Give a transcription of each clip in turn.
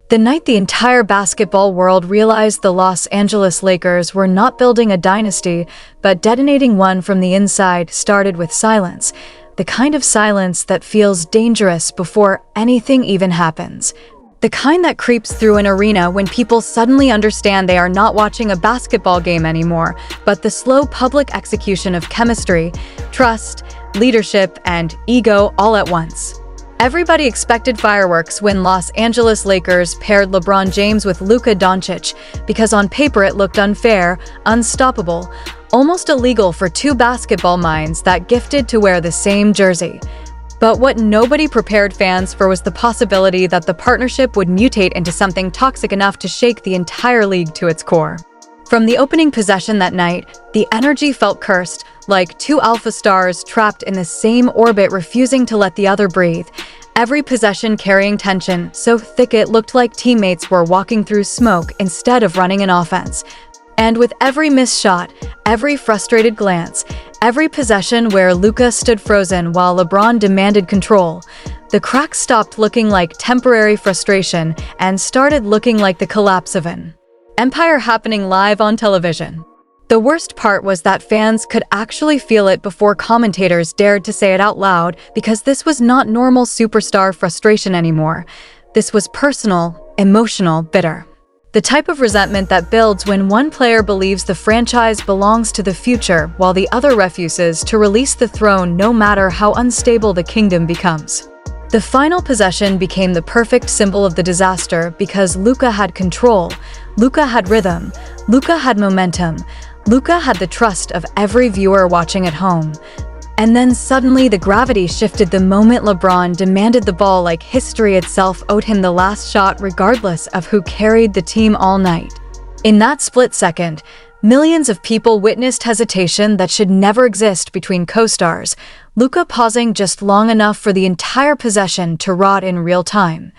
The night the entire basketball world realized the Los Angeles Lakers were not building a dynasty, but detonating one from the inside, started with silence. The kind of silence that feels dangerous before anything even happens. The kind that creeps through an arena when people suddenly understand they are not watching a basketball game anymore, but the slow public execution of chemistry, trust, leadership, and ego all at once. Everybody expected fireworks when Los Angeles Lakers paired LeBron James with Luka Doncic because on paper it looked unfair, unstoppable, almost illegal for two basketball minds that gifted to wear the same jersey. But what nobody prepared fans for was the possibility that the partnership would mutate into something toxic enough to shake the entire league to its core. From the opening possession that night, the energy felt cursed, like two alpha stars trapped in the same orbit refusing to let the other breathe. Every possession carrying tension, so thick it looked like teammates were walking through smoke instead of running an offense. And with every missed shot, every frustrated glance, every possession where Luka stood frozen while LeBron demanded control, the cracks stopped looking like temporary frustration and started looking like the collapse of an empire happening live on television. The worst part was that fans could actually feel it before commentators dared to say it out loud, because this was not normal superstar frustration anymore. This was personal, emotional, bitter. The type of resentment that builds when one player believes the franchise belongs to the future while the other refuses to release the throne no matter how unstable the kingdom becomes. The final possession became the perfect symbol of the disaster because Luka had control, Luka had rhythm, Luka had momentum, Luka had the trust of every viewer watching at home. And then suddenly the gravity shifted the moment LeBron demanded the ball, like history itself owed him the last shot regardless of who carried the team all night. In that split second, millions of people witnessed hesitation that should never exist between co-stars, Luka pausing just long enough for the entire possession to rot in real time.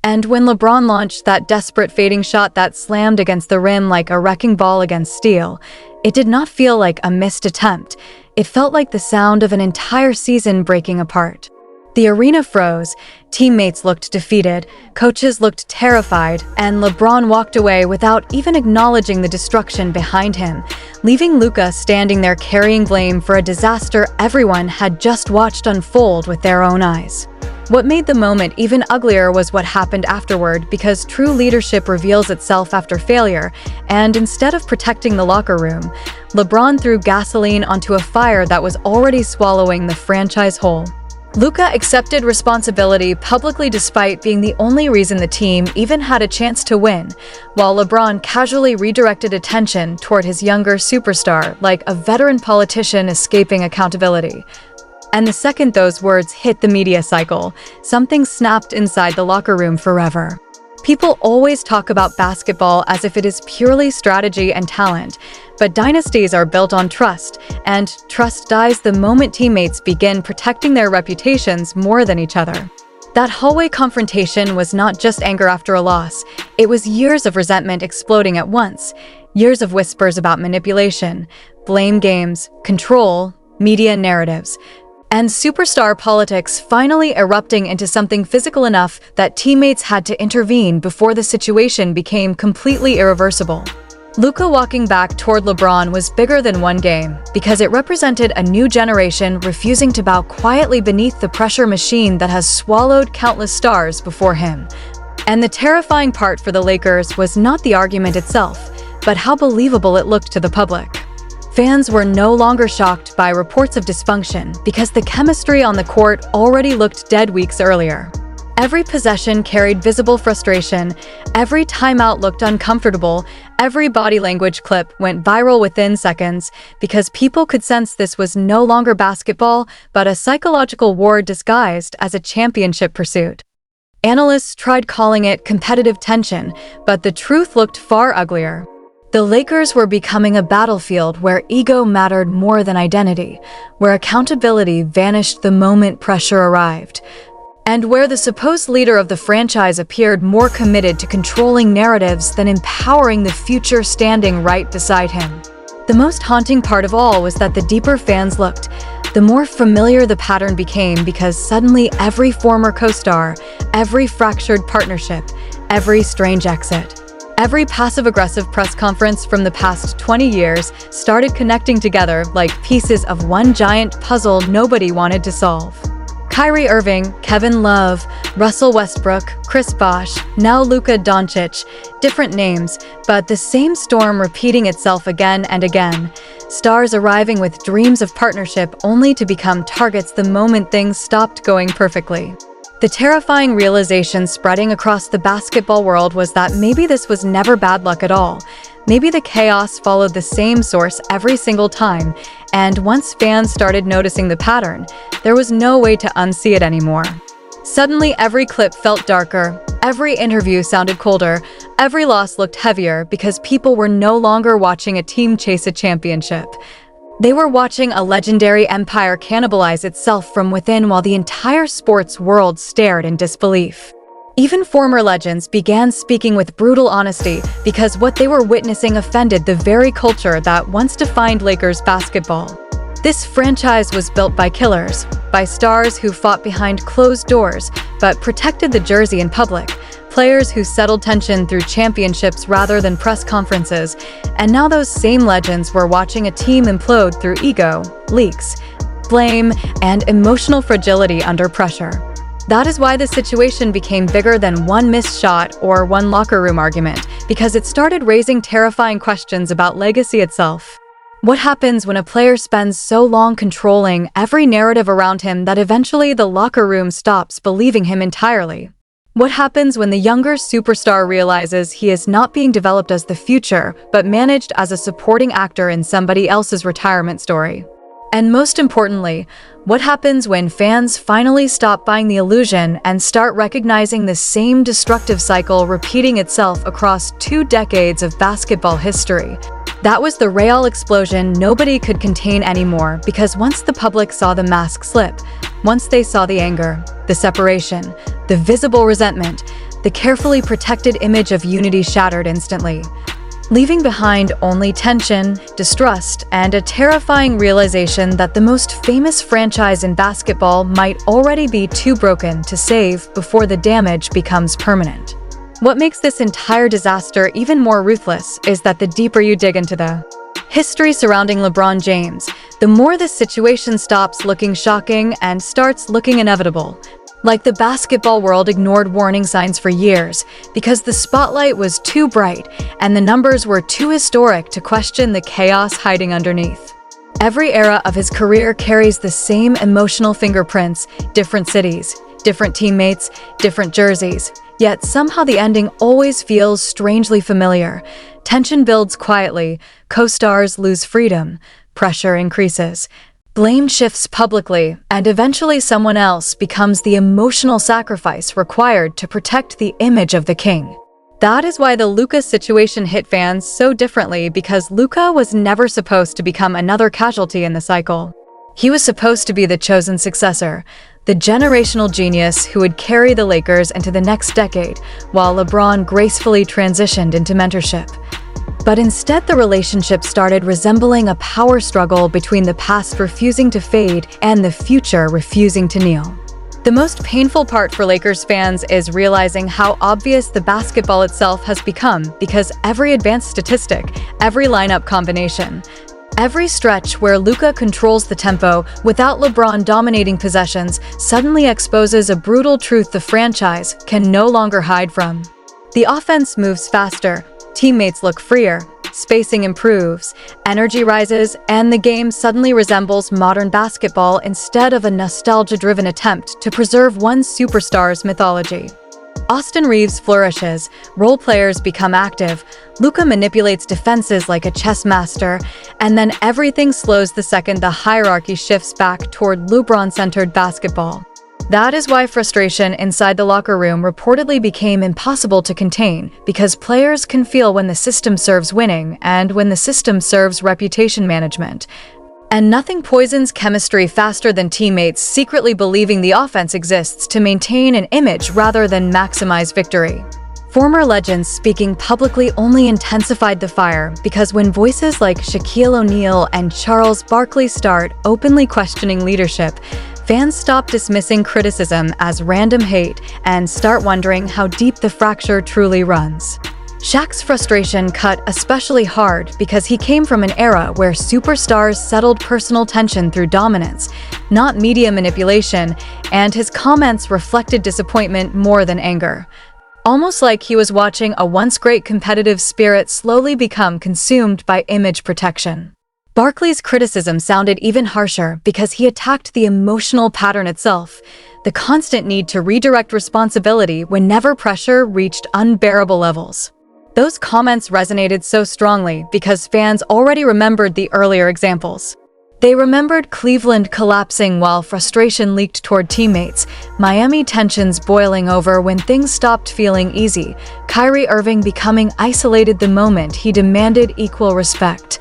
And when LeBron launched that desperate fading shot that slammed against the rim like a wrecking ball against steel, it did not feel like a missed attempt. It felt like the sound of an entire season breaking apart. The arena froze, teammates looked defeated, coaches looked terrified, and LeBron walked away without even acknowledging the destruction behind him, leaving Luka standing there carrying blame for a disaster everyone had just watched unfold with their own eyes. What made the moment even uglier was what happened afterward, because true leadership reveals itself after failure, and instead of protecting the locker room, LeBron threw gasoline onto a fire that was already swallowing the franchise whole. Luka accepted responsibility publicly despite being the only reason the team even had a chance to win, while LeBron casually redirected attention toward his younger superstar like a veteran politician escaping accountability. And the second those words hit the media cycle, something snapped inside the locker room forever. People always talk about basketball as if it is purely strategy and talent, but dynasties are built on trust, and trust dies the moment teammates begin protecting their reputations more than each other. That hallway confrontation was not just anger after a loss, it was years of resentment exploding at once, years of whispers about manipulation, blame games, control, media narratives, and superstar politics finally erupting into something physical enough that teammates had to intervene before the situation became completely irreversible. Luka walking back toward LeBron was bigger than one game, because it represented a new generation refusing to bow quietly beneath the pressure machine that has swallowed countless stars before him. And the terrifying part for the Lakers was not the argument itself, but how believable it looked to the public. Fans were no longer shocked by reports of dysfunction because the chemistry on the court already looked dead weeks earlier. Every possession carried visible frustration, every timeout looked uncomfortable, every body language clip went viral within seconds because people could sense this was no longer basketball but a psychological war disguised as a championship pursuit. Analysts tried calling it competitive tension, but the truth looked far uglier. The Lakers were becoming a battlefield where ego mattered more than identity, where accountability vanished the moment pressure arrived, and where the supposed leader of the franchise appeared more committed to controlling narratives than empowering the future standing right beside him. The most haunting part of all was that the deeper fans looked, the more familiar the pattern became, because suddenly every former co-star, every fractured partnership, every strange exit, every passive-aggressive press conference from the past 20 years started connecting together like pieces of one giant puzzle nobody wanted to solve. Kyrie Irving, Kevin Love, Russell Westbrook, Chris Bosh, now Luka Doncic, different names, but the same storm repeating itself again and again. Stars arriving with dreams of partnership only to become targets the moment things stopped going perfectly. The terrifying realization spreading across the basketball world was that maybe this was never bad luck at all. Maybe the chaos followed the same source every single time, and once fans started noticing the pattern, there was no way to unsee it anymore. Suddenly, every clip felt darker, every interview sounded colder, every loss looked heavier because people were no longer watching a team chase a championship. They were watching a legendary empire cannibalize itself from within while the entire sports world stared in disbelief. Even former legends began speaking with brutal honesty because what they were witnessing offended the very culture that once defined Lakers basketball. This franchise was built by killers, by stars who fought behind closed doors but protected the jersey in public, players who settled tension through championships rather than press conferences, and now those same legends were watching a team implode through ego, leaks, blame, and emotional fragility under pressure. That is why the situation became bigger than one missed shot or one locker room argument, because it started raising terrifying questions about legacy itself. What happens when a player spends so long controlling every narrative around him that eventually the locker room stops believing him entirely? What happens when the younger superstar realizes he is not being developed as the future, but managed as a supporting actor in somebody else's retirement story? And most importantly, what happens when fans finally stop buying the illusion and start recognizing the same destructive cycle repeating itself across 2 decades of basketball history? That was the Real explosion nobody could contain anymore, because once the public saw the mask slip, once they saw the anger, the separation, the visible resentment, the carefully protected image of unity shattered instantly, leaving behind only tension, distrust, and a terrifying realization that the most famous franchise in basketball might already be too broken to save before the damage becomes permanent. What makes this entire disaster even more ruthless is that the deeper you dig into the history surrounding LeBron James, the more this situation stops looking shocking and starts looking inevitable. Like the basketball world ignored warning signs for years because the spotlight was too bright and the numbers were too historic to question the chaos hiding underneath. Every era of his career carries the same emotional fingerprints, different cities, different teammates, different jerseys, yet somehow the ending always feels strangely familiar. Tension builds quietly, co-stars lose freedom, pressure increases. Blame shifts publicly, and eventually someone else becomes the emotional sacrifice required to protect the image of the king. That is why the Luka situation hit fans so differently, because Luka was never supposed to become another casualty in the cycle. He was supposed to be the chosen successor, the generational genius who would carry the Lakers into the next decade, while LeBron gracefully transitioned into mentorship. But instead, the relationship started resembling a power struggle between the past refusing to fade and the future refusing to kneel. The most painful part for Lakers fans is realizing how obvious the basketball itself has become, because every advanced statistic, every lineup combination, every stretch where Luka controls the tempo without LeBron dominating possessions suddenly exposes a brutal truth the franchise can no longer hide from. The offense moves faster, teammates look freer, spacing improves, energy rises, and the game suddenly resembles modern basketball instead of a nostalgia-driven attempt to preserve one superstar's mythology. Austin Reeves flourishes, role players become active, Luka manipulates defenses like a chess master, and then everything slows the second the hierarchy shifts back toward LeBron-centered basketball. That is why frustration inside the locker room reportedly became impossible to contain, because players can feel when the system serves winning and when the system serves reputation management. And nothing poisons chemistry faster than teammates secretly believing the offense exists to maintain an image rather than maximize victory. Former legends speaking publicly only intensified the fire, because when voices like Shaquille O'Neal and Charles Barkley start openly questioning leadership, Fans stop dismissing criticism as random hate and start wondering how deep the fracture truly runs. Shaq's frustration cut especially hard because he came from an era where superstars settled personal tension through dominance, not media manipulation, and his comments reflected disappointment more than anger. Almost like he was watching a once great competitive spirit slowly become consumed by image protection. Barkley's criticism sounded even harsher because he attacked the emotional pattern itself, the constant need to redirect responsibility whenever pressure reached unbearable levels. Those comments resonated so strongly because fans already remembered the earlier examples. They remembered Cleveland collapsing while frustration leaked toward teammates, Miami tensions boiling over when things stopped feeling easy, Kyrie Irving becoming isolated the moment he demanded equal respect,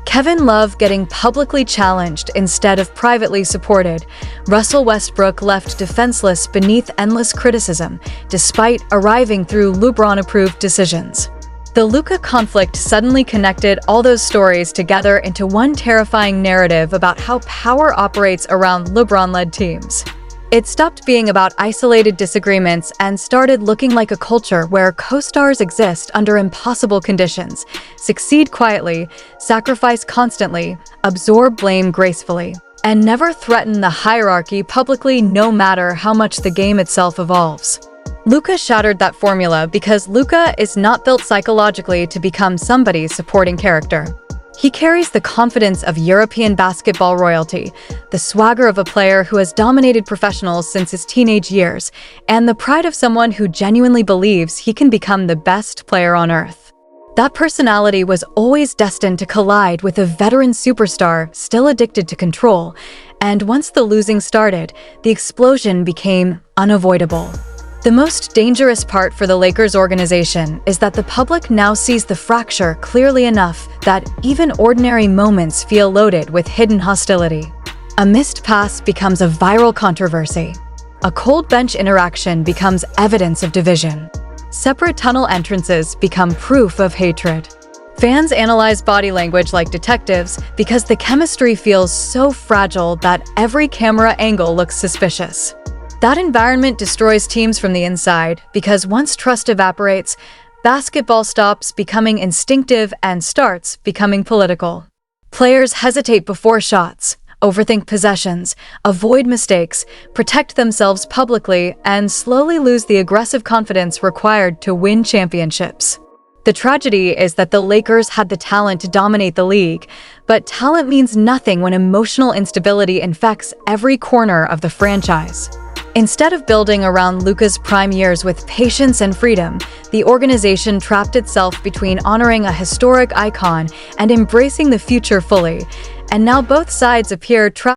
Kevin Love getting publicly challenged instead of privately supported, Russell Westbrook left defenseless beneath endless criticism, despite arriving through LeBron-approved decisions. The Luka conflict suddenly connected all those stories together into one terrifying narrative about how power operates around LeBron-led teams. It stopped being about isolated disagreements and started looking like a culture where co-stars exist under impossible conditions, succeed quietly, sacrifice constantly, absorb blame gracefully, and never threaten the hierarchy publicly no matter how much the game itself evolves. Luka shattered that formula because Luka is not built psychologically to become somebody's supporting character. He carries the confidence of European basketball royalty, the swagger of a player who has dominated professionals since his teenage years, and the pride of someone who genuinely believes he can become the best player on earth. That personality was always destined to collide with a veteran superstar still addicted to control, and once the losing started, the explosion became unavoidable. The most dangerous part for the Lakers organization is that the public now sees the fracture clearly enough that even ordinary moments feel loaded with hidden hostility. A missed pass becomes a viral controversy. A cold bench interaction becomes evidence of division. Separate tunnel entrances become proof of hatred. Fans analyze body language like detectives because the chemistry feels so fragile that every camera angle looks suspicious. That environment destroys teams from the inside because once trust evaporates, basketball stops becoming instinctive and starts becoming political. Players hesitate before shots, overthink possessions, avoid mistakes, protect themselves publicly, and slowly lose the aggressive confidence required to win championships. The tragedy is that the Lakers had the talent to dominate the league, but talent means nothing when emotional instability infects every corner of the franchise. Instead of building around Luka's prime years with patience and freedom, the organization trapped itself between honoring a historic icon and embracing the future fully, and now both sides appear trapped.